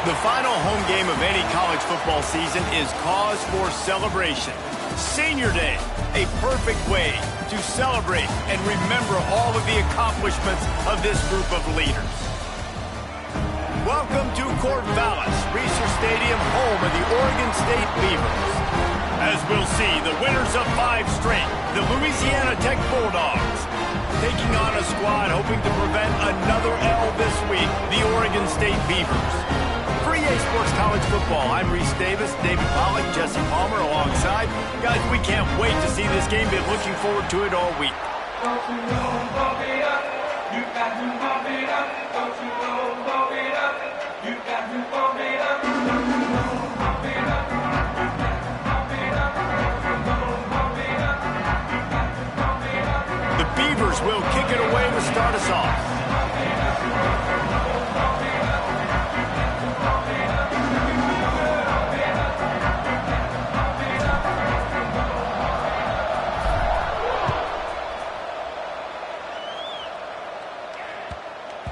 The final home game of any college football season is cause for celebration. Senior Day, a perfect way to celebrate and remember all of the accomplishments of this group of leaders. Welcome to Corvallis, Reser Stadium, home of the Oregon State Beavers. As we'll see, the winners of 5 straight, the Louisiana Tech Bulldogs, taking on a squad hoping to prevent another L this week, the Oregon State Beavers. For EA Sports College Football, I'm Reese Davis, David Pollack, Jesse Palmer alongside. Guys, we can't wait to see this game. Been looking forward to it all week. Don't you know, bump it up. You got to bump it up. Don't you know, bump it up. You got to bump it up. Don't you know, bump it up. You got to bump it up. Don't you know, bump it up. You got to bump it up. The Beavers will kick it away to start us off.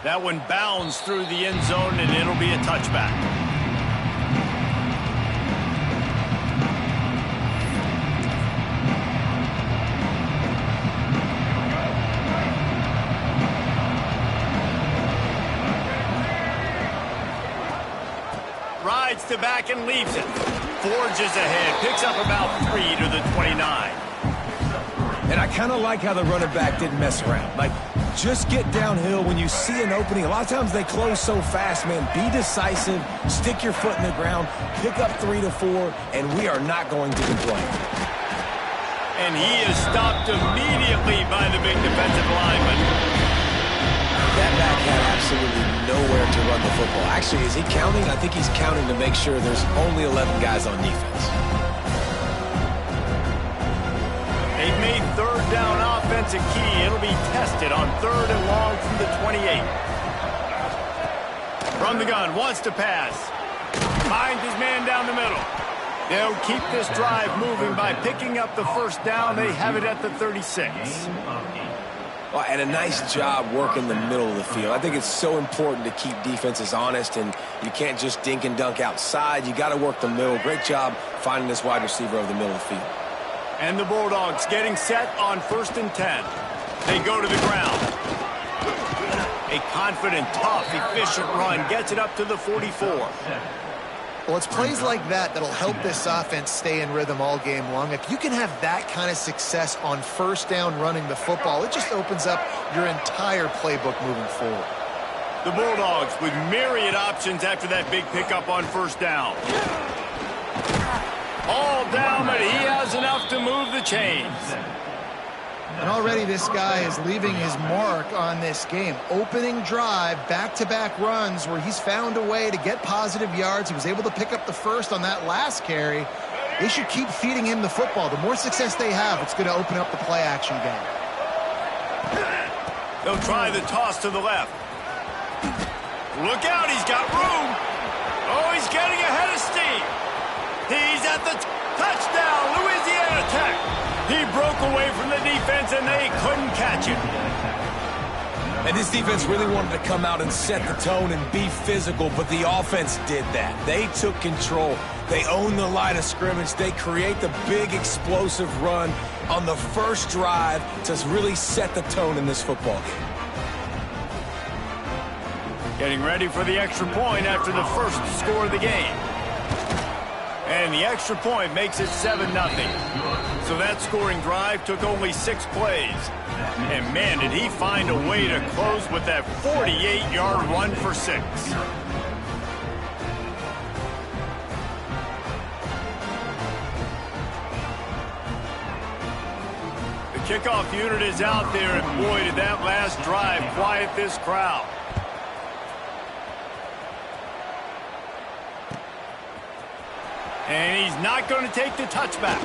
That one bounds through the end zone, and it'll be a touchback. Rides to back and leaves it. Forges ahead, picks up about 3 to the 29. And I kind of like how the running back didn't mess around. Like, just get downhill when you see an opening. A lot of times they close so fast, man. Be decisive, stick your foot in the ground, pick up 3 to 4, and we are not going to complain. And he is stopped immediately by the big defensive lineman. That back had absolutely nowhere to run the football. Actually, is he counting? I think he's counting to make sure there's only 11 guys on defense. They've made third down offense a key. It'll be tested on 3rd and long from the 28. From the gun, wants to pass. Finds his man down the middle. They'll keep this drive moving by picking up the first down. They have it at the 36. Well, and a nice job working the middle of the field. I think it's so important to keep defenses honest, and you can't just dink and dunk outside. You got to work the middle. Great job finding this wide receiver over the middle of the field. And the Bulldogs getting set on 1st and 10. They go to the ground. A confident, tough, efficient run gets it up to the 44. Well, it's plays like that that'll help this offense stay in rhythm all game long. If you can have that kind of success on 1st down running the football, it just opens up your entire playbook moving forward. The Bulldogs with myriad options after that big pickup on 1st down. All down, but he has enough to move the chains. And already this guy is leaving his mark on this game. Opening drive, back-to-back runs where he's found a way to get positive yards. He was able to pick up the first on that last carry. They should keep feeding him the football. The more success they have, it's going to open up the play-action game. They'll try the toss to the left. Look out, he's got room. Oh, he's getting ahead of steam. He's at the touchdown, Louisiana Tech. He broke away from the defense, and they couldn't catch him. And this defense really wanted to come out and set the tone and be physical, but the offense did that. They took control. They owned the line of scrimmage. They create the big explosive run on the first drive to really set the tone in this football game. Getting ready for the extra point after the first score of the game. And the extra point makes it 7-0. So that scoring drive took only 6 plays. And man, did he find a way to close with that 48-yard run for 6. The kickoff unit is out there, and boy, did that last drive quiet this crowd. And he's not going to take the touchback.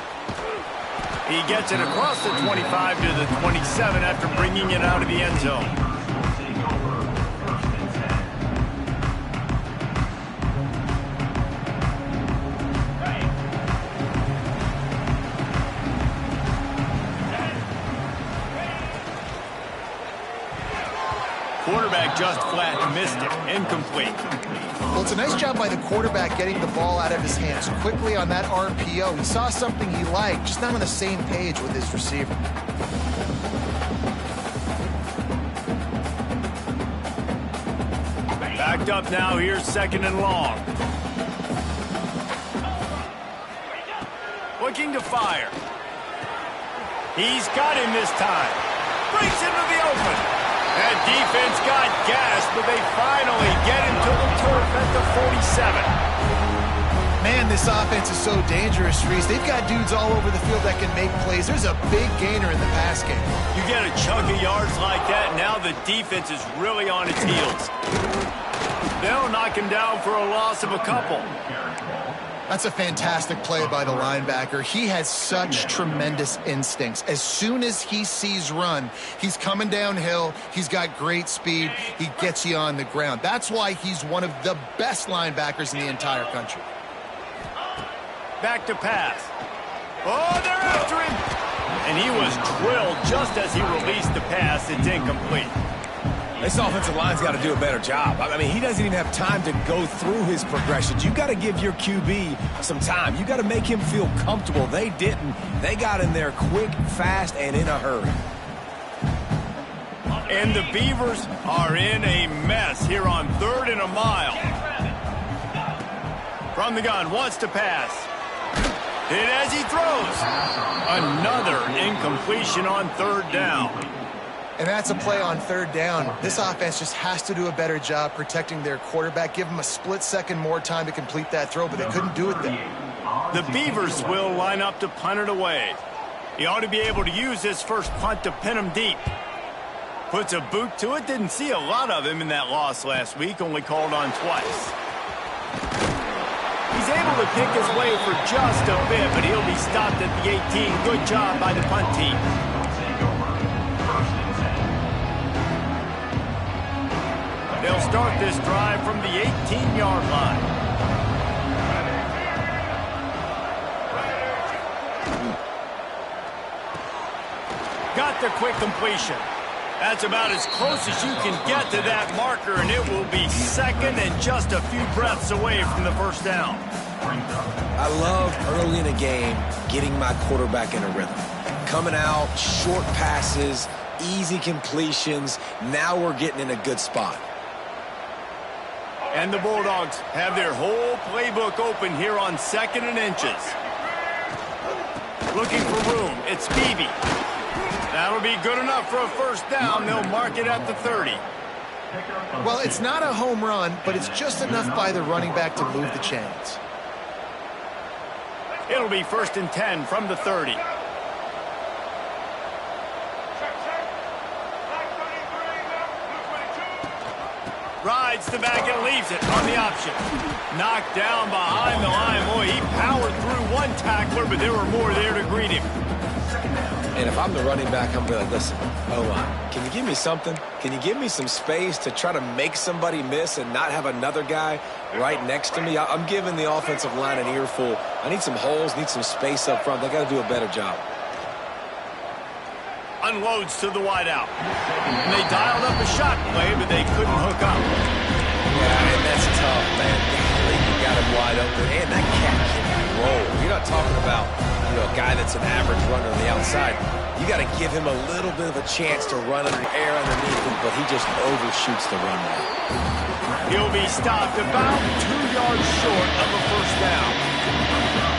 He gets it across the 25 to the 27 after bringing it out of the end zone. Quarterback just flat missed it. Incomplete. Well, it's a nice job by the quarterback getting the ball out of his hands quickly on that RPO. He saw something he liked, just not on the same page with his receiver. Backed up now. Here's 2nd and long. Looking to fire. He's got him this time. Brings him to the open. That defense got gas, but they finally get him to the turf at the 47. Man, this offense is so dangerous, Reese. They've got dudes all over the field that can make plays. There's a big gainer in the pass game. You get a chunk of yards like that, now the defense is really on its heels. They'll knock him down for a loss of a couple. That's a fantastic play by the linebacker. He has such tremendous instincts. As soon as he sees run, he's coming downhill. He's got great speed. He gets you on the ground. That's why he's one of the best linebackers in the entire country. Back to pass. Oh, they're after him. And he was drilled just as he released the pass. It's incomplete. This offensive line's got to do a better job. I mean, he doesn't even have time to go through his progressions. You got to give your QB some time. You got to make him feel comfortable. They didn't. They got in there quick, fast, and in a hurry. And the Beavers are in a mess here on 3rd and a mile. From the gun, wants to pass. Hit as he throws. Another incompletion on 3rd down. And that's a play on 3rd down. This offense just has to do a better job protecting their quarterback. Give him a split second more time to complete that throw, but they couldn't do it there. The Beavers will line up to punt it away. He ought to be able to use this first punt to pin him deep. Puts a boot to it. Didn't see a lot of him in that loss last week. Only called on twice. He's able to pick his way for just a bit, but he'll be stopped at the 18. Good job by the punt team. They'll start this drive from the 18-yard line. Got the quick completion. That's about as close as you can get to that marker, and it will be 2nd and just a few breaths away from the 1st down. I love early in a game getting my quarterback in a rhythm. Coming out, short passes, easy completions. Now we're getting in a good spot. And the Bulldogs have their whole playbook open here on 2nd and inches. Looking for room. It's Beebe. That'll be good enough for a 1st down. They'll mark it at the 30. Well, it's not a home run, but it's just enough by the running back to move the chains. It'll be 1st and 10 from the 30. Rides the back and leaves it on the option. Knocked down behind the line. Boy, he powered through one tackler, but there were more there to greet him. And if I'm the running back, I'm going to be like, listen, O-line, can you give me something? Can you give me some space to try to make somebody miss and not have another guy right next to me? I'm giving the offensive line an earful. I need some holes, need some space up front. They got to do a better job. Unloads to the wideout. And they dialed up a shot play, but they couldn't hook up. Yeah, and that's tough, man. You got him wide open. And that cat can roll. You're not talking about, a guy that's an average runner on the outside. You got to give him a little bit of a chance to run under air underneath him, but he just overshoots the runway. He'll be stopped about 2 yards short of a 1st down.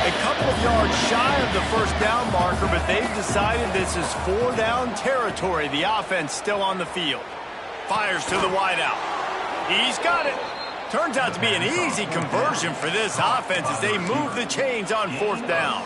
A couple of yards shy of the 1st down marker, but they've decided this is 4 down territory. The offense still on the field. Fires to the wideout. He's got it. Turns out to be an easy conversion for this offense as they move the chains on 4th down.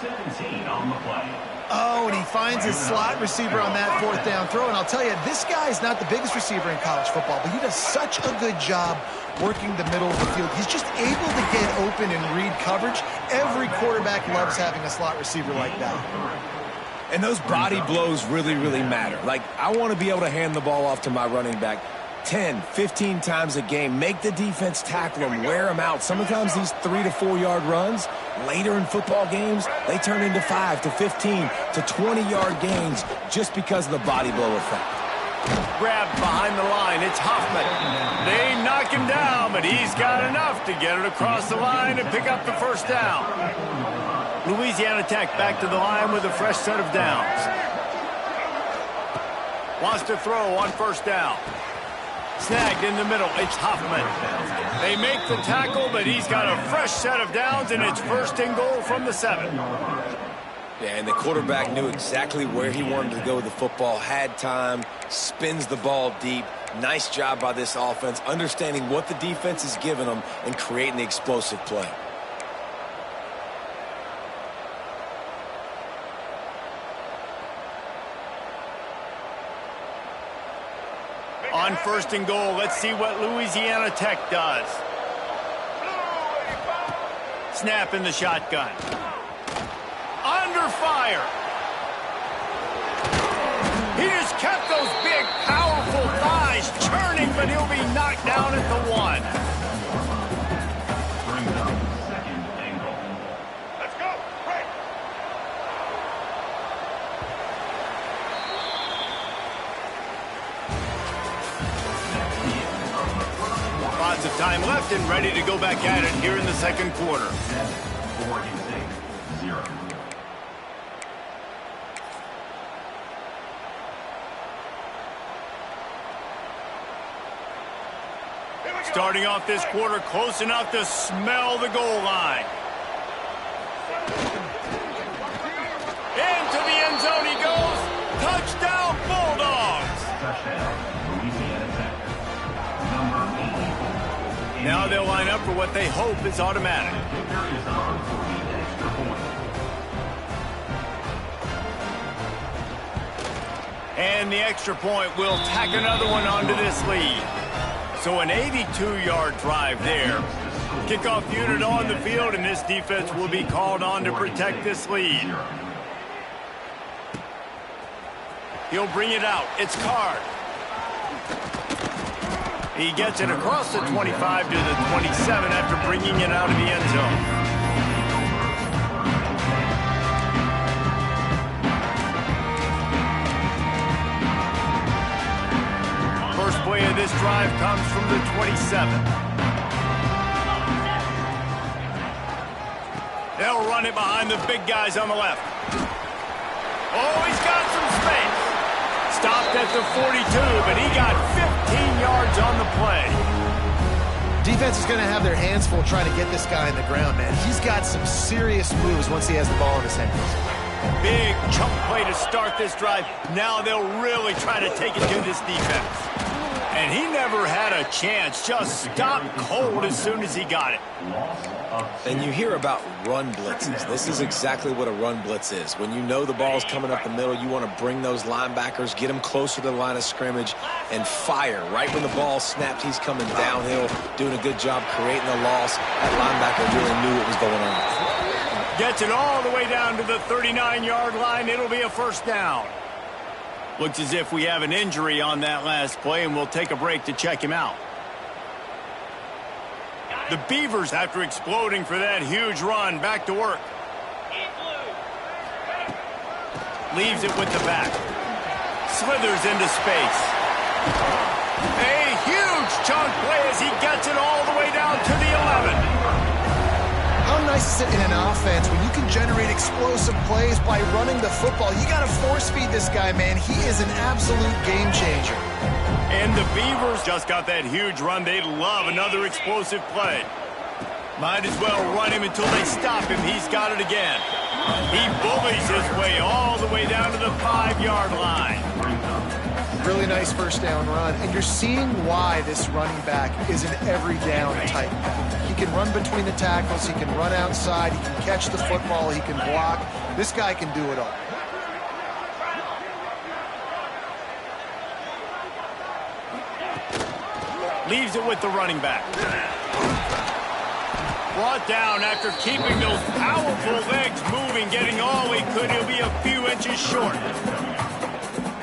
Oh, and he finds his slot receiver on that 4th down throw. And I'll tell you, this guy's not the biggest receiver in college football, but he does such a good job working the middle of the field. He's just able to get open and read coverage. Every quarterback loves having a slot receiver like that. And those body blows really, really matter. Like, I want to be able to hand the ball off to my running back 10, 15 times a game. Make the defense tackle them, wear them out. Sometimes these 3 to 4 yard runs, later in football games, they turn into 5 to 15 to 20 yard gains just because of the body blow effect. grabbed behind the line. It's Hoffman. They knock him down, but he's got enough to get it across the line and pick up the first down. Louisiana Tech back to the line with a fresh set of downs. Wants to throw on first down. Snagged in the middle. It's Hoffman. They make the tackle, but he's got a fresh set of downs, and it's first and goal from the 7. Yeah, and the quarterback knew exactly where he wanted to go with the football, had time, spins the ball deep. Nice job by this offense, understanding what the defense is giving them and creating the explosive play. On first and goal, let's see what Louisiana Tech does. Snap in the shotgun. Under fire. He just kept those big, powerful thighs churning, but he'll be knocked down at the 1. Brings up second and goal. Let's go. Right. Lots of time left and ready to go back at it here in the second quarter. 4 State, 0. Starting off this quarter close enough to smell the goal line. Into the end zone he goes. Touchdown, Bulldogs. Touchdown, Louisiana Tech. Number 84. Now they'll line up for what they hope is automatic. Kicker is on for the extra point. And the extra point will tack another one onto this lead. So an 82-yard drive there. Kickoff unit on the field, and this defense will be called on to protect this lead. He'll bring it out. It's Card. He gets it across the 25 to the 27 after bringing it out of the end zone. First play of this drive comes from the 27. They'll run it behind the big guys on the left. Oh, he's got some space. Stopped at the 42, but he got 15 yards on the play. Defense is going to have their hands full trying to get this guy in the ground, man. He's got some serious moves once he has the ball in his hands. Big chunk play to start this drive. Now they'll really try to take it to this defense. And he never had a chance. Just stopped cold as soon as he got it. And you hear about run blitzes. This is exactly what a run blitz is. When you know the ball's coming up the middle, you want to bring those linebackers, get them closer to the line of scrimmage, and fire. Right when the ball snapped, he's coming downhill, doing a good job creating a loss. That linebacker really knew what was going on. Gets it all the way down to the 39-yard line. It'll be a first down. Looks as if we have an injury on that last play, and we'll take a break to check him out. The Beavers, after exploding for that huge run, back to work. Leaves it with the back. Slithers into space. A huge chunk play as he gets it all the way down to the 11. How nice is it in an offense when you can generate explosive plays by running the football? You got to force feed this guy, man. He is an absolute game changer. And the Beavers just got that huge run. They'd love another explosive play. Might as well run him until they stop him. He's got it again. He bullies his way all the way down to the 5-yard line. Really nice first down run. And you're seeing why this running back is an every down type back. He can run between the tackles. He can run outside. He can catch the football. He can block. This guy can do it all. Leaves it with the running back. Brought down after keeping those powerful legs moving, getting all he could. He'll be a few inches short.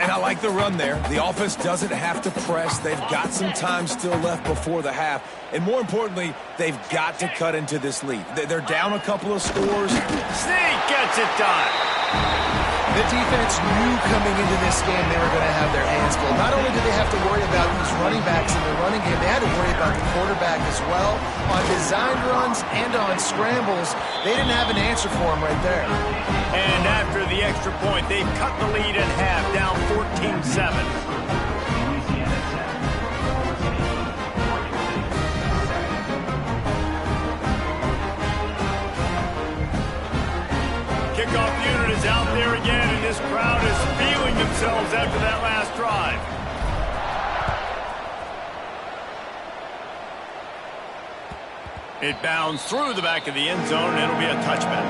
And I like the run there. The offense doesn't have to press. They've got some time still left before the half. And more importantly, they've got to cut into this lead. They're down a couple of scores. Sneak gets it done. The defense knew coming into this game they were going to have their hands full. Not only did they have to worry about these running backs in the running game, they had to worry about the quarterback as well. On designed runs and on scrambles, they didn't have an answer for him right there. And after the extra point, they've cut the lead in half, down 14-7. Kickoff unit is out there again, and this crowd is feeling themselves after that last drive. It bounds through the back of the end zone, and it'll be a touchback.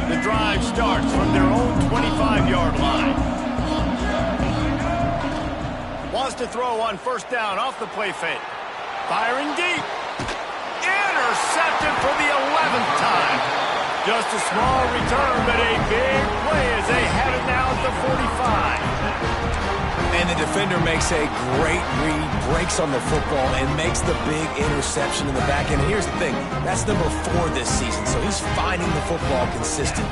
The drive starts from their own 25-yard line. Wants to throw on first down off the play fake. Firing deep. Intercepted for the 11th time. Just a small return, but a big play as they have it now at the 45. And the defender makes a great read, breaks on the football, and makes the big interception in the back end. And here's the thing, that's number 4 this season, so he's finding the football consistently.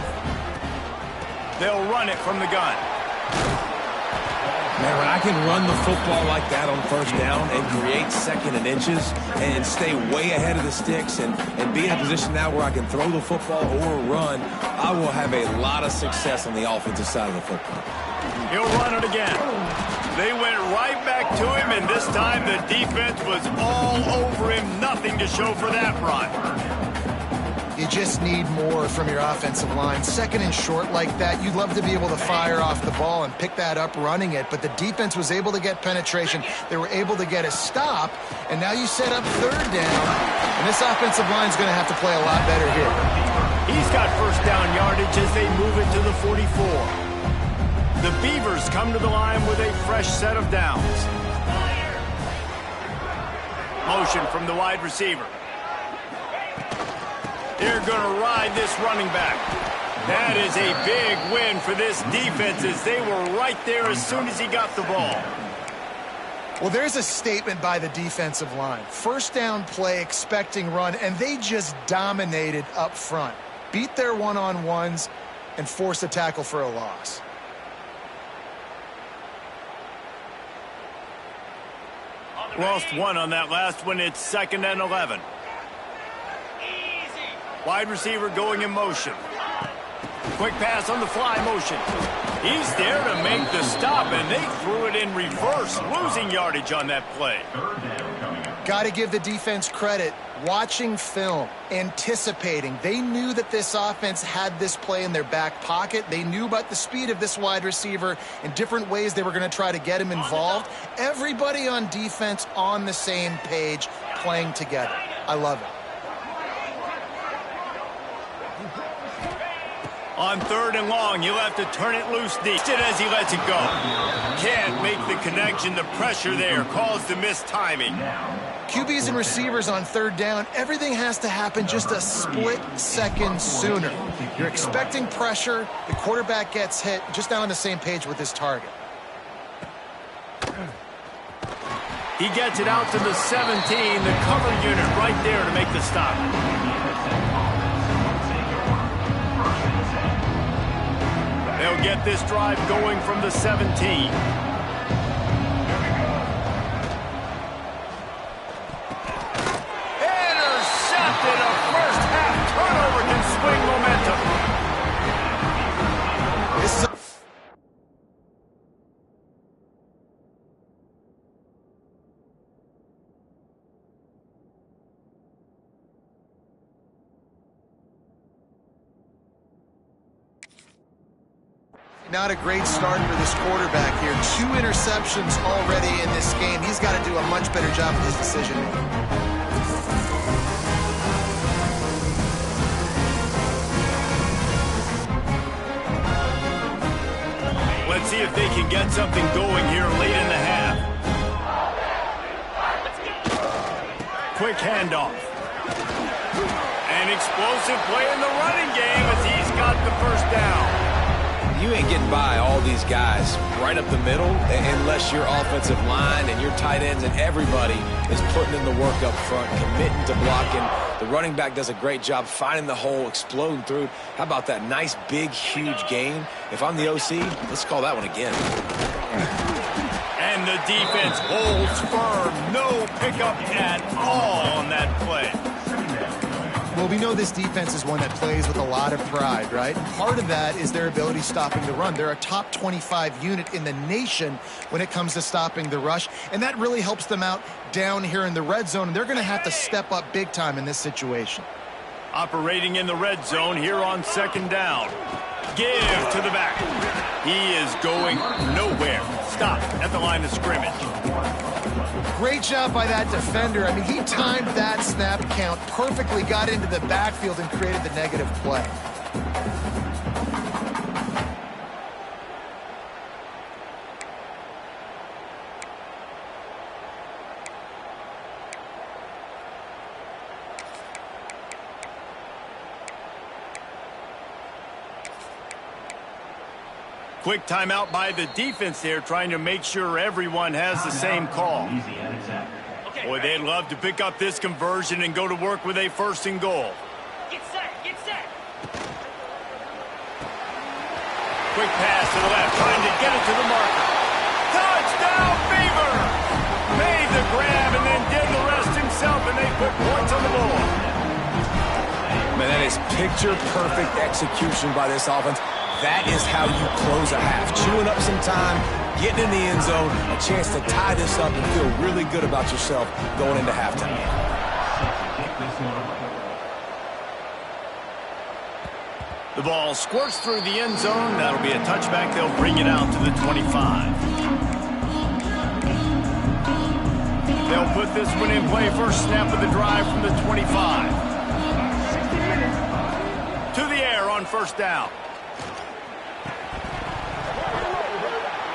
They'll run it from the gun. Man, when I can run the football like that on first down and create second and inches and stay way ahead of the sticks and be in a position now where I can throw the football or run, I will have a lot of success on the offensive side of the football. He'll run it again. They went right back to him, and this time the defense was all over him. Nothing to show for that run. You just need more from your offensive line. Second and short like that, you'd love to be able to fire off the ball and pick that up running it, but the defense was able to get penetration. They were able to get a stop, and now you set up third down, and this offensive line is going to have to play a lot better here. He's got first down yardage as they move it to the 44. The Beavers come to the line with a fresh set of downs. Motion from the wide receiver. They're going to ride this running back. That is a big win for this defense as they were right there as soon as he got the ball. Well, there's a statement by the defensive line. First down play, expecting run, and they just dominated up front. Beat their one-on-ones and forced a tackle for a loss. Lost one on that last one. It's 2nd and 11. Wide receiver going in motion. Quick pass on the fly motion. He's there to make the stop, and they threw it in reverse, losing yardage on that play. Got to give the defense credit. Watching film, anticipating. They knew that this offense had this play in their back pocket. They knew about the speed of this wide receiver and different ways they were going to try to get him involved. Everybody on defense on the same page, playing together. I love it. On 3rd and long, he'll have to turn it loose deep as he lets it go. Can't make the connection. The pressure there caused the missed timing. QBs and receivers on 3rd down, everything has to happen just a split second sooner. You're expecting pressure, the quarterback gets hit, just not on the same page with his target. He gets it out to the 17, the cover unit right there to make the stop. They'll get this drive going from the 17. Intercepted. A first half turnover can swing momentum. This is not a great start for this quarterback here. 2 interceptions already in this game. He's got to do a much better job of his decision-making. Let's see if they can get something going here late in the half. Quick handoff. An explosive play in the running game as he's got the first down. You ain't getting by all these guys right up the middle unless your offensive line and your tight ends and everybody is putting in the work up front, committing to blocking. The running back does a great job finding the hole, exploding through. How about that nice, big, huge gain? If I'm the OC, let's call that one again. And the defense holds firm. No pickup at all on that play. Well, we know this defense is one that plays with a lot of pride, right? And part of that is their ability stopping the run. They're a top 25 unit in the nation when it comes to stopping the rush, and that really helps them out down here in the red zone, and they're going to have to step up big time in this situation. Operating in the red zone here on second down. Give to the back. He is going nowhere. Stop at the line of scrimmage. Great job by that defender. I mean, he timed that snap count perfectly, got into the backfield and created the negative play. Quick timeout by the defense there, trying to make sure everyone has the same call. Boy, they'd love to pick up this conversion and go to work with a 1st and goal. Get set, get set. Quick pass to the left, trying to get it to the marker. Touchdown, Beaver! Made the grab and then did the rest himself, and they put points on the board. Man, that is picture-perfect execution by this offense. That is how you close a half. Chewing up some time, getting in the end zone, a chance to tie this up and feel really good about yourself going into halftime. The ball squirts through the end zone. That'll be a touchback. They'll bring it out to the 25. They'll put this one in play. First snap of the drive from the 25. To the air on 1st down.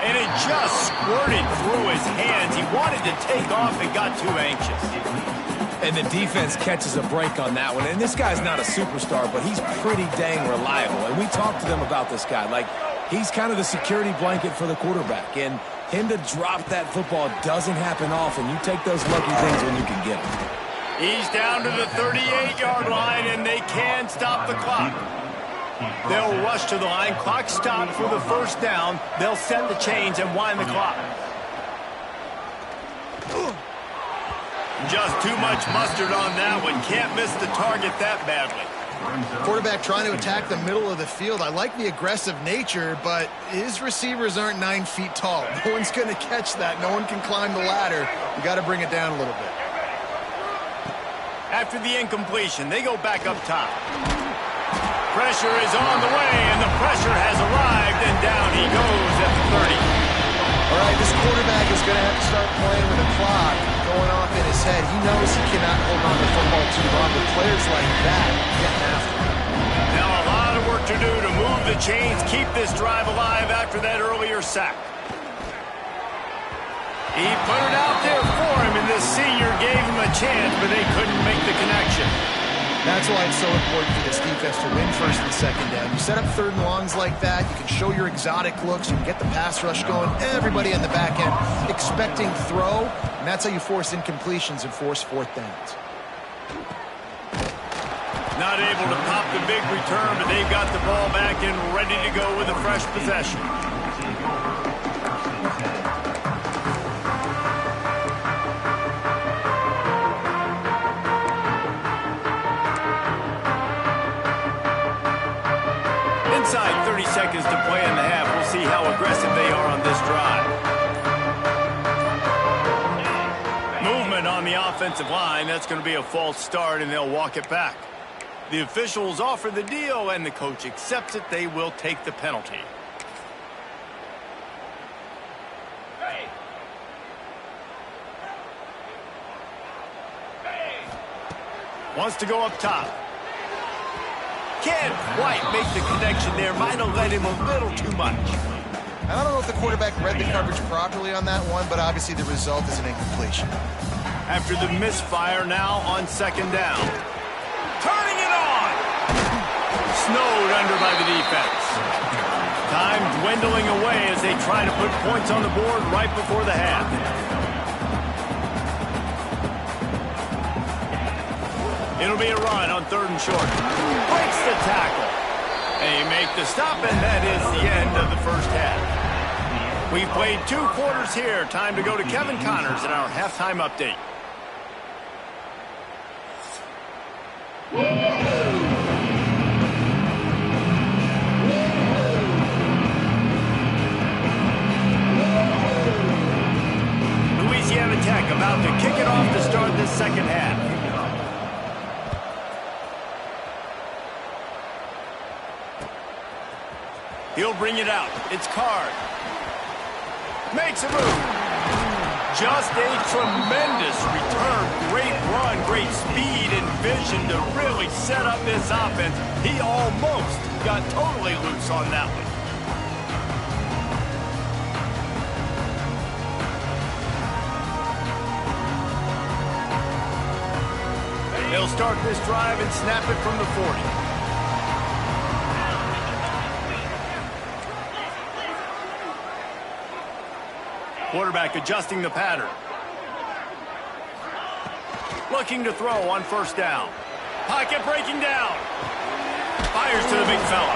And it just squirted through his hands. He wanted to take off and got too anxious. And the defense catches a break on that one. And this guy's not a superstar, but he's pretty dang reliable. And we talked to them about this guy. Like, he's kind of the security blanket for the quarterback. And him to drop that football doesn't happen often. You take those lucky things when you can get them. He's down to the 38-yard line, and they can stop the clock. They'll rush to the line. Clock stopped for the 1st down. They'll set the chains and wind the clock. Just too much mustard on that one. Can't miss the target that badly. Quarterback trying to attack the middle of the field. I like the aggressive nature, but his receivers aren't 9 feet tall. No one's going to catch that. No one can climb the ladder. You got to bring it down a little bit. After the incompletion, they go back up top. Pressure is on the way, and the pressure has arrived, and down he goes at the 30. All right, this quarterback is going to have to start playing with the clock going off in his head. He knows he cannot hold on to the football too long, but players like that getting after him. Now a lot of work to do to move the chains, keep this drive alive after that earlier sack. He put it out there for him, and this senior gave him a chance, but they couldn't make the connection. That's why it's so important for this defense to win 1st and 2nd down. You set up 3rd and longs like that, you can show your exotic looks, you can get the pass rush going, everybody in the back end expecting throw, and that's how you force incompletions and force 4th downs. Not able to pop the big return, but they've got the ball back and ready to go with a fresh possession. Inside 30 seconds to play in the half. We'll see how aggressive they are on this drive. Movement on the offensive line. That's going to be a false start, and they'll walk it back. The officials offer the deal, and the coach accepts it. They will take the penalty. Wants to go up top. Can't quite make the connection there. Might have let him a little too much. I don't know if the quarterback read the coverage properly on that one, but obviously the result is an incompletion. After the misfire, now on 2nd down. Turning it on! Snowed under by the defense. Time dwindling away as they try to put points on the board right before the half. It'll be a run on 3rd and short. Breaks the tackle. They make the stop, and that is the end of the first half. We've played 2 quarters here. Time to go to Kevin Connors in our halftime update. Louisiana Tech about to kick it off to start this second half. He'll bring it out. It's Card. Makes a move. Just a tremendous return. Great run, great speed and vision to really set up this offense. He almost got totally loose on that one. They'll start this drive and snap it from the 40. Quarterback adjusting the pattern. Looking to throw on 1st down. Pocket breaking down. Fires to the big fella.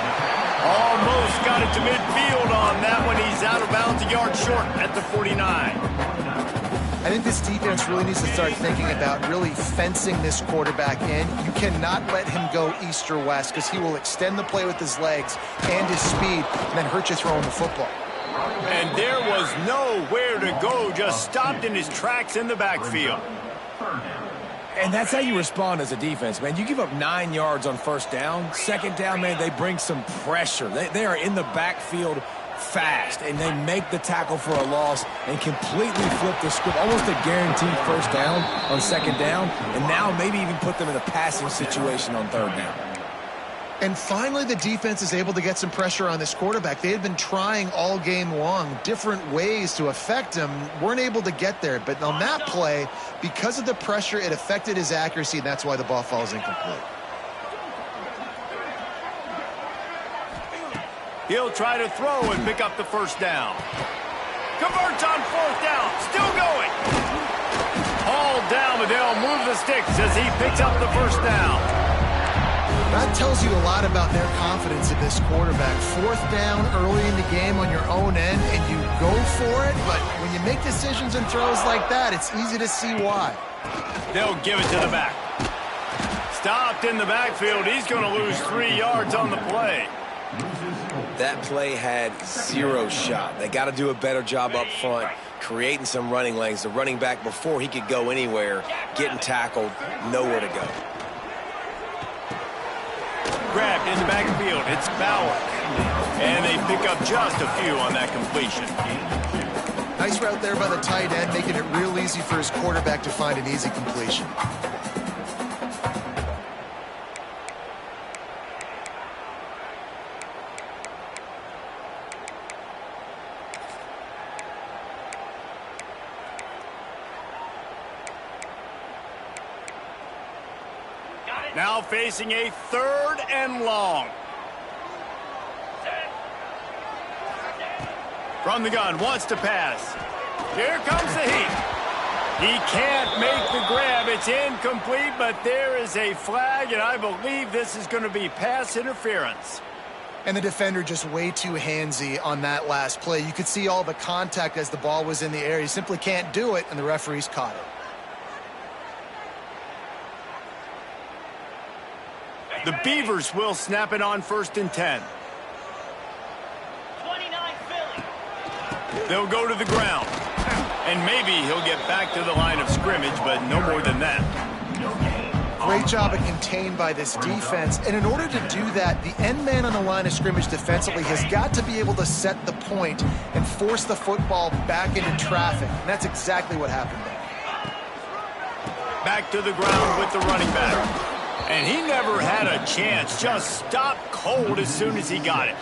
Almost got it to midfield on that one. He's out of bounds, a yard short at the 49. I think this defense really needs to start thinking about really fencing this quarterback in. You cannot let him go east or west because he will extend the play with his legs and his speed and then hurt you throwing the football. And there was nowhere to go, just stopped in his tracks in the backfield. And that's how you respond as a defense, man. You give up 9 yards on 1st down. 2nd down, man, they bring some pressure. They are in the backfield fast, and they make the tackle for a loss and completely flip the script. Almost a guaranteed 1st down on 2nd down, and now maybe even put them in a passing situation on 3rd down. And finally, the defense is able to get some pressure on this quarterback. They had been trying all game long different ways to affect him, weren't able to get there. But on that play, because of the pressure, it affected his accuracy, and that's why the ball falls incomplete. He'll try to throw and pick up the 1st down. Converts on 4th down. Still going. Hauled down, but they'll move the sticks as he picks up the 1st down. That tells you a lot about their confidence in this quarterback. 4th down early in the game on your own end, and you go for it. But when you make decisions and throws like that, it's easy to see why. They'll give it to the back. Stopped in the backfield. He's going to lose 3 yards on the play. That play had 0 shot. They got to do a better job up front, creating some running lanes. The running back, before he could go anywhere, getting tackled, nowhere to go. Grabbed in the backfield. It's Bauer. And they pick up just a few on that completion. Nice route there by the tight end, making it real easy for his quarterback to find an easy completion. Now facing a 3rd and long. From the gun, wants to pass. Here comes the heat. He can't make the grab. It's incomplete, but there is a flag, and I believe this is going to be pass interference. And the defender just way too handsy on that last play. You could see all the contact as the ball was in the air. He simply can't do it, and the referees caught it. The Beavers will snap it on 1st and 10. 29 Philly. They'll go to the ground. And maybe he'll get back to the line of scrimmage, but no more than that. Great job of contained by this defense. And in order to do that, the end man on the line of scrimmage defensively has got to be able to set the point and force the football back into traffic. And that's exactly what happened there. Back to the ground with the running back. And he never had a chance. Just stopped cold as soon as he got it.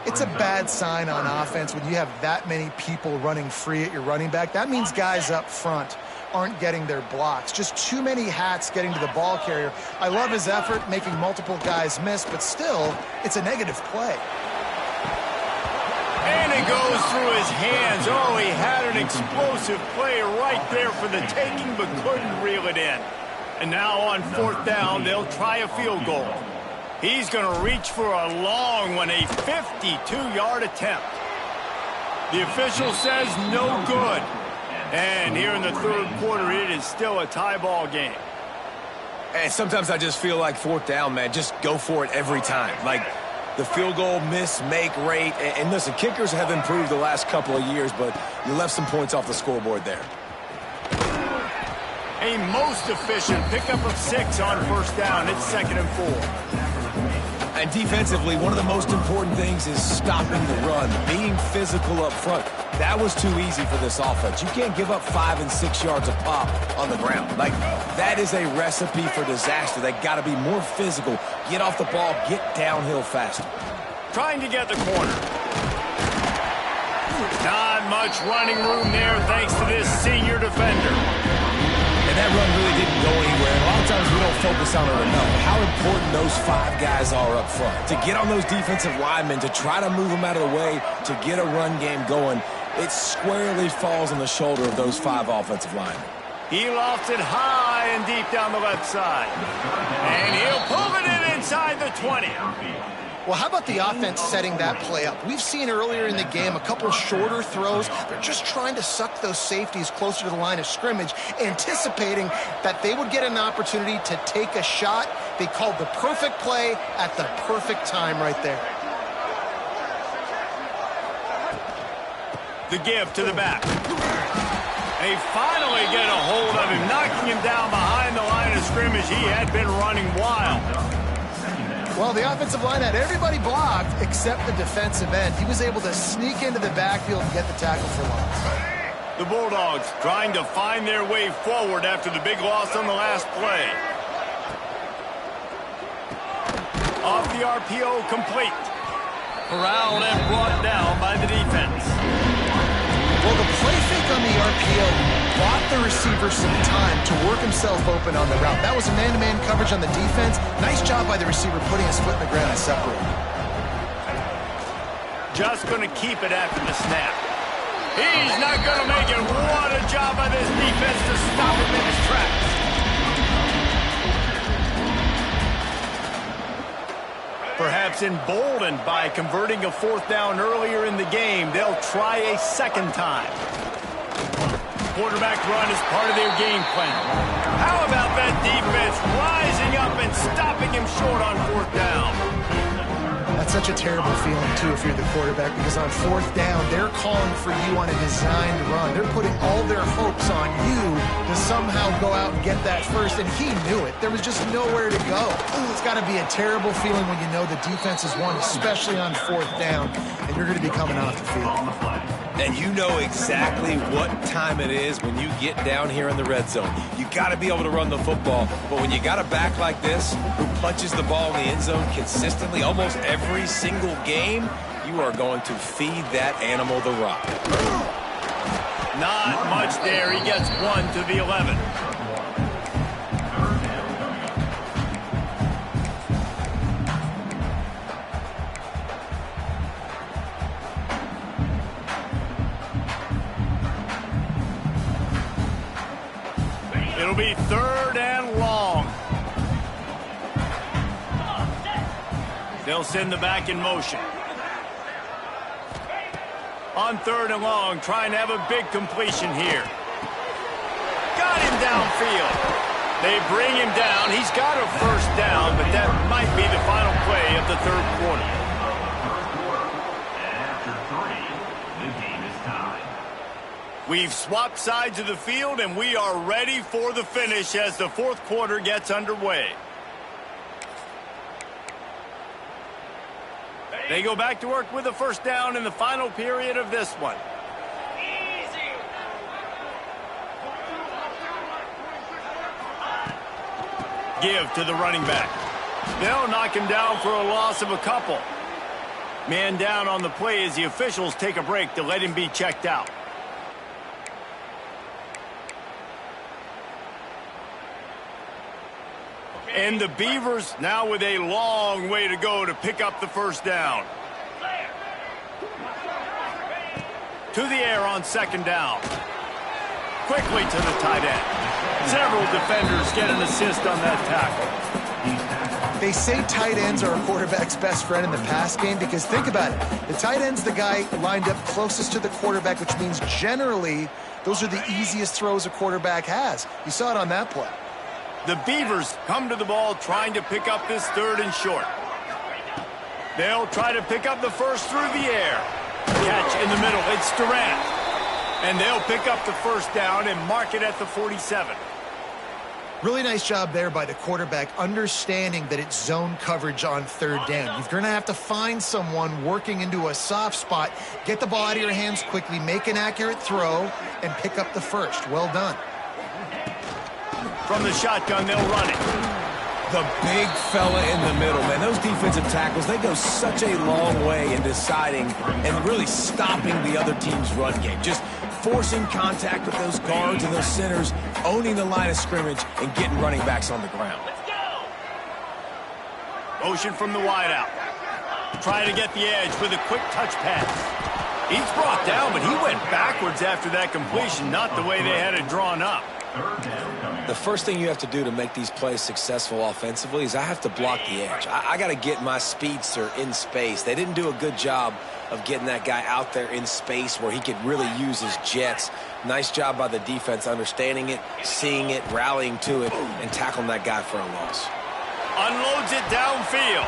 It's a bad sign on offense when you have that many people running free at your running back. That means guys up front aren't getting their blocks. Just too many hats getting to the ball carrier. I love his effort, making multiple guys miss, but still, it's a negative play. it goes through his hands. Oh, he had an explosive play right there for the taking, but couldn't reel it in. And now on 4th down, they'll try a field goal. He's going to reach for a long one, a 52-yard attempt. The official says no good. And here in the 3rd quarter, it is still a tie ball game. And sometimes I just feel like 4th down, man, just go for it every time. Like the field goal miss-make rate. And listen, kickers have improved the last couple of years, but you left some points off the scoreboard there. A most efficient pickup of 6 on 1st down. It's 2nd and 4. And defensively, one of the most important things is stopping the run, being physical up front. That was too easy for this offense. You can't give up 5 and 6 yards a pop on the ground. Like, that is a recipe for disaster. They got to be more physical, get off the ball, get downhill faster. Trying to get the corner. Not much running room there thanks to this senior defender. And that run really didn't go anywhere. And a lot of times we don't focus on it enough. How important those 5 guys are up front. To get on those defensive linemen, to try to move them out of the way, to get a run game going, it squarely falls on the shoulder of those 5 offensive linemen. He lofts it high and deep down the left side. And he'll pull it in inside the 20. Well, how about the offense setting that play up? We've seen earlier in the game a couple shorter throws. They're just trying to suck those safeties closer to the line of scrimmage, anticipating that they would get an opportunity to take a shot. They called the perfect play at the perfect time right there. The give to the back. They finally get a hold of him, knocking him down behind the line of scrimmage. He had been running wild. Well, the offensive line had everybody blocked except the defensive end. He was able to sneak into the backfield and get the tackle for loss. The Bulldogs trying to find their way forward after the big loss on the last play. Off the RPO, complete. Corralled and brought down by the defense. Well, the play fake on the RPO bought the receiver some time to work himself open on the route. That was a man-to-man coverage on the defense. Nice job by the receiver putting his foot in the ground and separating. Just going to keep it after the snap. He's not going to make it. What a job by this defense to stop him in his tracks. Perhaps emboldened by converting a 4th down earlier in the game, they'll try a 2nd time. Quarterback run is part of their game plan. How about that defense rising up and stopping him short on 4th down? That's such a terrible feeling, too, if you're the quarterback, because on 4th down, they're calling for you on a designed run. They're putting all their hopes on you to somehow go out and get that first, and he knew it. There was just nowhere to go. It's got to be a terrible feeling when you know the defense has won, especially on 4th down, and you're going to be coming off the field. And you know exactly what time it is when you get down here in the red zone. You got to be able to run the football, but when you got a back like this who punches the ball in the end zone consistently almost every single game, you are going to feed that animal the rock. Not much there. He gets 1 to the 11. It'll be 3rd and long. They'll send the back in motion. On 3rd and long, trying to have a big completion here. Got him downfield. They bring him down. He's got a 1st down, but that might be the final play of the 3rd quarter. We've swapped sides of the field, and we are ready for the finish as the 4th quarter gets underway. They go back to work with a 1st down in the final period of this one. Give to the running back. They'll knock him down for a loss of a couple. Man down on the play as the officials take a break to let him be checked out. And the Beavers now with a long way to go to pick up the 1st down. To the air on second down. Quickly to the tight end. Several defenders get an assist on that tackle. They say tight ends are a quarterback's best friend in the pass game because think about it. The tight end's the guy lined up closest to the quarterback, which means generally those are the easiest throws a quarterback has. You saw it on that play. The Beavers come to the ball trying to pick up this third and short. They'll try to pick up the first through the air. Catch in the middle. It's Durant. And they'll pick up the first down and mark it at the 47. Really nice job there by the quarterback, understanding that it's zone coverage on third down. You're going to have to find someone working into a soft spot, get the ball out of your hands quickly, make an accurate throw, and pick up the first. Well done. From the shotgun, they'll run it. The big fella in the middle, man. Those defensive tackles, they go such a long way in deciding and really stopping the other team's run game. Just forcing contact with those guards and those centers, owning the line of scrimmage, and getting running backs on the ground. Motion from the wideout. Try to get the edge with a quick touch pass. He's brought down, but he went backwards after that completion, not the way they had it drawn up. The first thing you have to do to make these plays successful offensively is I have to block the edge. I got to get my speedster in space. They didn't do a good job of getting that guy out there in space where he could really use his jets. Nice job by the defense understanding it, seeing it, rallying to it, and tackling that guy for a loss. Unloads it downfield.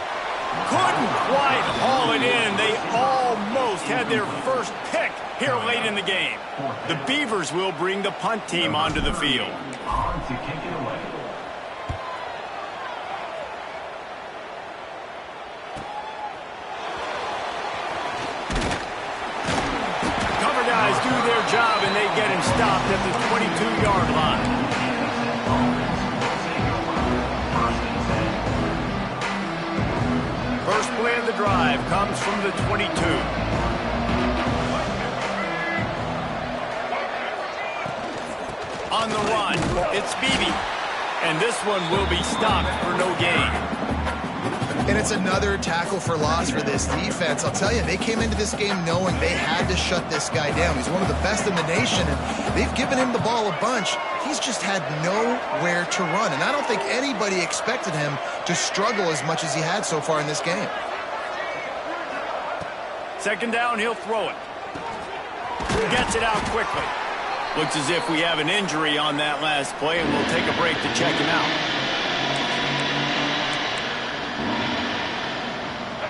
Couldn't quite haul it in. They almost had their first pick here late in the game. The Beavers will bring the punt team onto the field. Cover guys do their job, and they get him stopped at the 22-yard line. First play of the drive comes from the 22. On the run, it's Beebe. And this one will be stopped for no gain. And it's another tackle for loss for this defense. I'll tell you, they came into this game knowing they had to shut this guy down. He's one of the best in the nation, and they've given him the ball a bunch. He's just had nowhere to run, and I don't think anybody expected him to struggle as much as he had so far in this game. Second down, he'll throw it. Gets it out quickly. Looks as if we have an injury on that last play, and we'll take a break to check him out.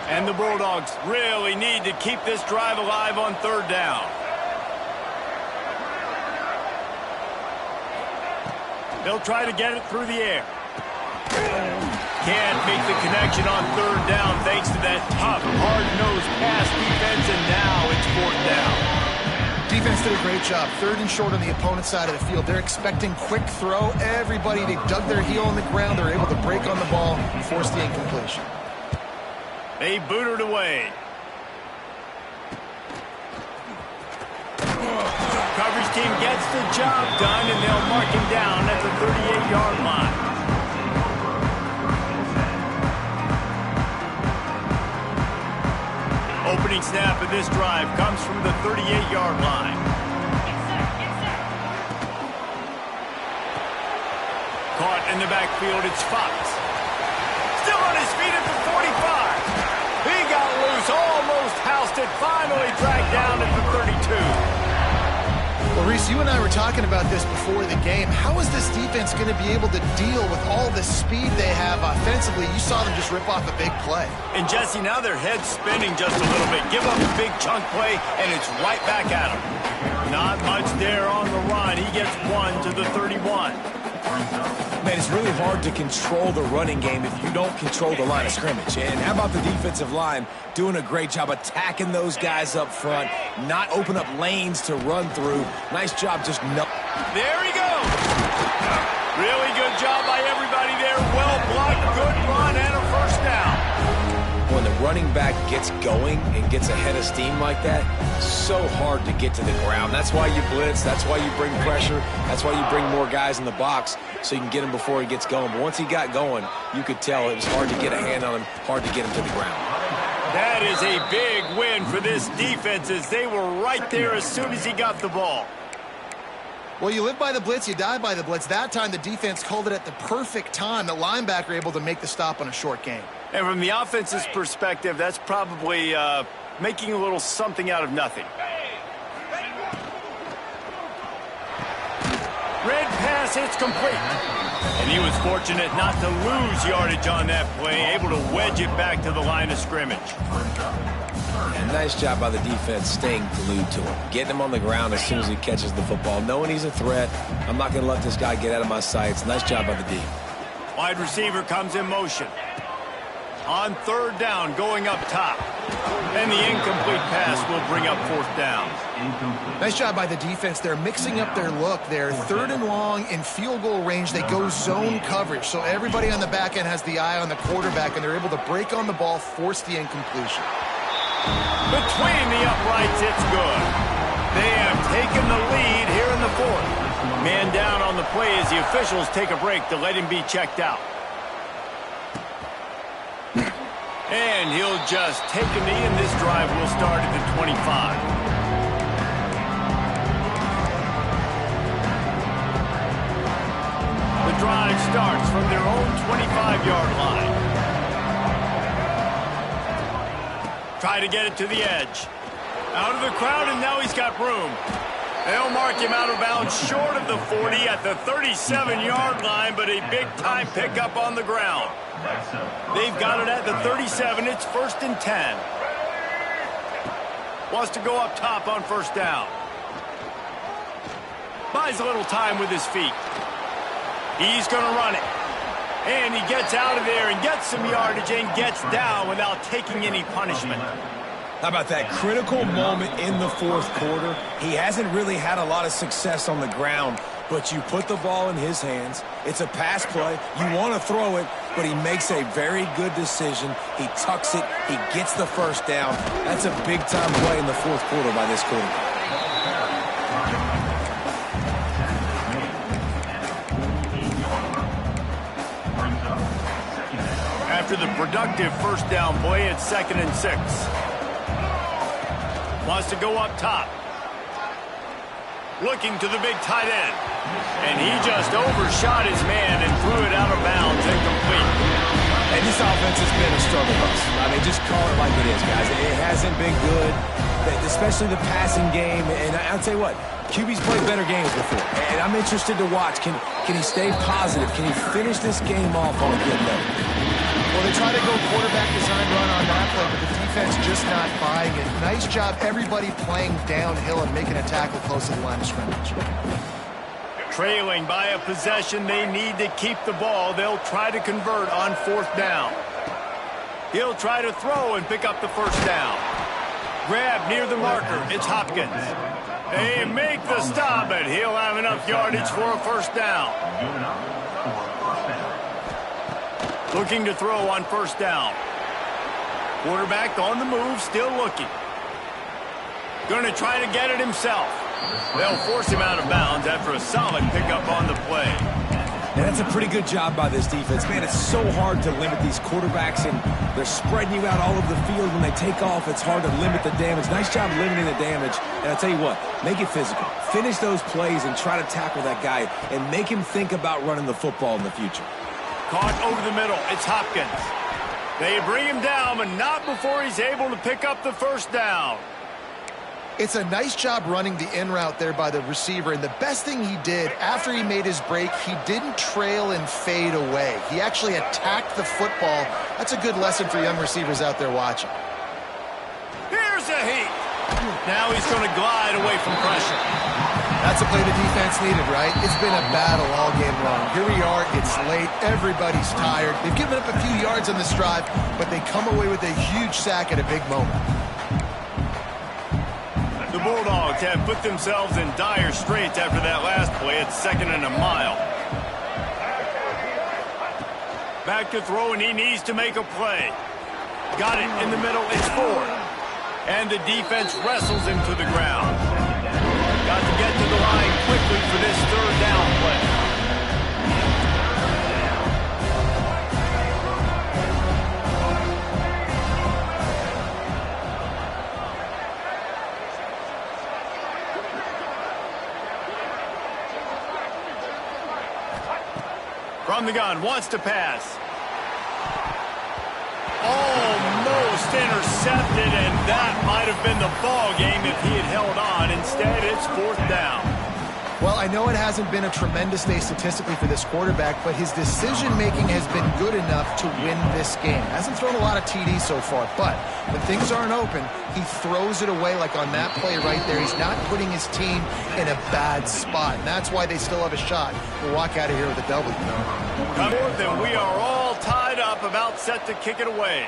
And the Bulldogs really need to keep this drive alive on third down. They'll try to get it through the air. Can't make the connection on third down thanks to that tough, hard-nosed pass defense, and now it's fourth down. Defense did a great job. Third and short on the opponent's side of the field. They're expecting quick throw. Everybody, they dug their heel on the ground. They're able to break on the ball and force the incompletion. They boot it away. Coverage team gets the job done, and they'll mark him down at the 38-yard line. Opening snap of this drive comes from the 38-yard line. Caught in the backfield, it's Fox. Still on his feet at the 45. He got loose, almost housed it, finally dragged down at the 32. Well, Reese, you and I were talking about this before the game. How is this defense going to be able to deal with all the speed they have offensively? You saw them just rip off a big play. And Jesse, now their head's spinning just a little bit. Give up a big chunk play, and it's right back at him. Not much there on the run. He gets one to the 31. Man, it's really hard to control the running game if you don't control the line of scrimmage. And how about the defensive line doing a great job attacking those guys up front, not open up lanes to run through. Nice job just There he goes. Really good job by everybody there. Well blocked, good run, and a first down. When the running back gets going and gets ahead of steam like that, so hard to get to the ground. That's why you blitz. That's why you bring pressure. That's why you bring more guys in the box so you can get him before he gets going. But once he got going, you could tell it was hard to get a hand on him, hard to get him to the ground. That is a big win for this defense as they were right there as soon as he got the ball. Well, you live by the blitz, you die by the blitz. That time the defense called it at the perfect time. The linebacker able to make the stop on a short gain. And from the offense's perspective, that's probably making a little something out of nothing. Red pass, it's complete. And he was fortunate not to lose yardage on that play, able to wedge it back to the line of scrimmage. And nice job by the defense staying glued to him. Getting him on the ground as soon as he catches the football. Knowing he's a threat, I'm not going to let this guy get out of my sights. Nice job by the D. Wide receiver comes in motion. On third down, going up top. And the incomplete pass will bring up fourth down. Nice job by the defense. They're mixing up their look there. Third and long in field goal range. They go zone coverage. So everybody on the back end has the eye on the quarterback, and they're able to break on the ball, force the incompletion. Between the uprights, it's good. They have taken the lead here in the fourth. Man down on the play as the officials take a break to let him be checked out. And he'll just take a knee, and this drive will start at the 25. The drive starts from their own 25-yard line. Try to get it to the edge. Out of the crowd, and now he's got room. They'll mark him out of bounds short of the 40 at the 37-yard line, but a big-time pickup on the ground. They've got it at the 37. It's 1st and 10. Wants to go up top on first down. Buys a little time with his feet. He's going to run it. And he gets out of there and gets some yardage and gets down without taking any punishment. How about that critical moment in the fourth quarter? He hasn't really had a lot of success on the ground, but you put the ball in his hands. It's a pass play. You want to throw it, but he makes a very good decision. He tucks it. He gets the first down. That's a big-time play in the fourth quarter by this quarterback. After the productive first down play, it's 2nd and 6. Wants to go up top. Looking to the big tight end. And he just overshot his man and threw it out of bounds, incomplete. And this offense has been a struggle bus. I mean, just call it like it is, guys. It hasn't been good, especially the passing game. And I'll tell you what, QB's played better games before. And I'm interested to watch. Can he stay positive? Can he finish this game off on a good note? Well, they try to go quarterback design run on that play, but the defense just not buying it. Nice job, everybody playing downhill and making a tackle close to the line of scrimmage. Trailing by a possession, they need to keep the ball. They'll try to convert on fourth down. He'll try to throw and pick up the first down. Grab near the marker. It's Hopkins. They make the stop, and he'll have enough yardage for a first down. Looking to throw on first down. Quarterback on the move, still looking. Going to try to get it himself. They'll force him out of bounds after a solid pickup on the play. And that's a pretty good job by this defense. Man, it's so hard to limit these quarterbacks, and they're spreading you out all over the field. When they take off, it's hard to limit the damage. Nice job limiting the damage. And I'll tell you what, make it physical. Finish those plays and try to tackle that guy and make him think about running the football in the future. Caught over the middle. It's Hopkins. They bring him down, but not before he's able to pick up the first down. It's a nice job running the in route there by the receiver, and the best thing he did after he made his break, he didn't trail and fade away. He actually attacked the football. That's a good lesson for young receivers out there watching. Here's a heat. Now he's going to glide away from pressure. That's a play the defense needed, right? It's been a battle all game long. Here we are, it's late, everybody's tired. They've given up a few yards on this drive, but they come away with a huge sack at a big moment. The Bulldogs have put themselves in dire straits after that last play at 2nd and a mile. Back to throw, and he needs to make a play. Got it in the middle, it's Ford. And the defense wrestles him to the ground. Got to get to the line quickly for this third down play. from the gun, wants to pass. Almost intercepted, and that might have been the ball game if he had held on. Instead, it's 4th down. Well, I know it hasn't been a tremendous day statistically for this quarterback, but his decision-making has been good enough to win this game. Hasn't thrown a lot of TDs so far, but when things aren't open, he throws it away like on that play right there. He's not putting his team in a bad spot, and that's why they still have a shot to walk out of here with a W. Then we are all tied up, about set to kick it away.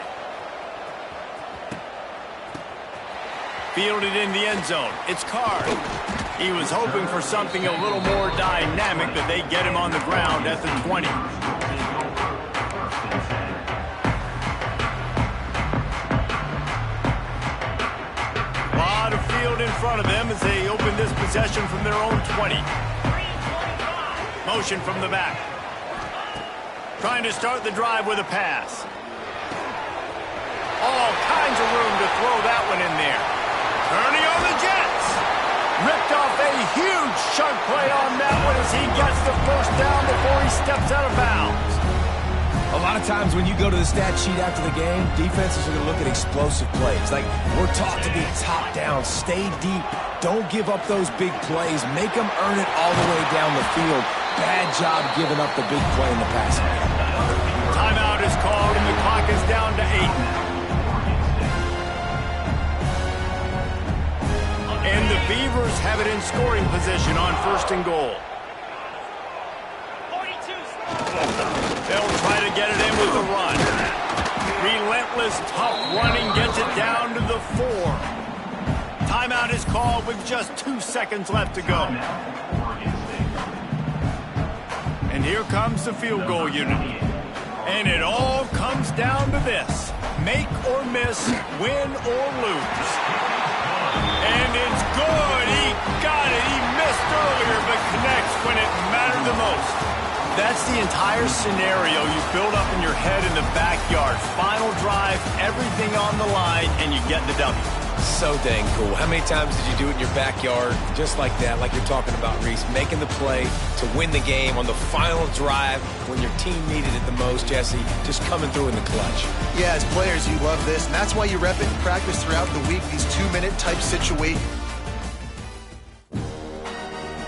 Fielded in the end zone. It's Carr. He was hoping for something a little more dynamic, but they get him on the ground at the 20. Lot of field in front of them as they open this possession from their own 20. Motion from the back. Trying to start the drive with a pass. All kinds of room to throw that one in there. Turning on the Jets. Ripped off a huge chunk play on that one as he gets the first down before he steps out of bounds. A lot of times when you go to the stat sheet after the game, defenses are going to look at explosive plays. Like, we're taught to be top down, stay deep, don't give up those big plays, make them earn it all the way down the field. Bad job giving up the big play in the passing game. Timeout is called and the clock is down to 8. And the Beavers have it in scoring position on 1st and goal. They'll try to get it in with the run. Relentless, tough running gets it down to the 4. Timeout is called with just 2 seconds left to go. And here comes the field goal unit. And it all comes down to this. Make or miss, win or lose. And it's good. He got it. He missed earlier, but connects when it mattered the most. That's the entire scenario you build up in your head in the backyard. Final drive, everything on the line, and you get the W. So dang cool. How many times did you do it in your backyard just like that, like you're talking about, Reese, making the play to win the game on the final drive when your team needed it the most, Jesse, just coming through in the clutch. Yeah, as players, you love this, and that's why you rep it in practice throughout the week, these 2-minute type situations.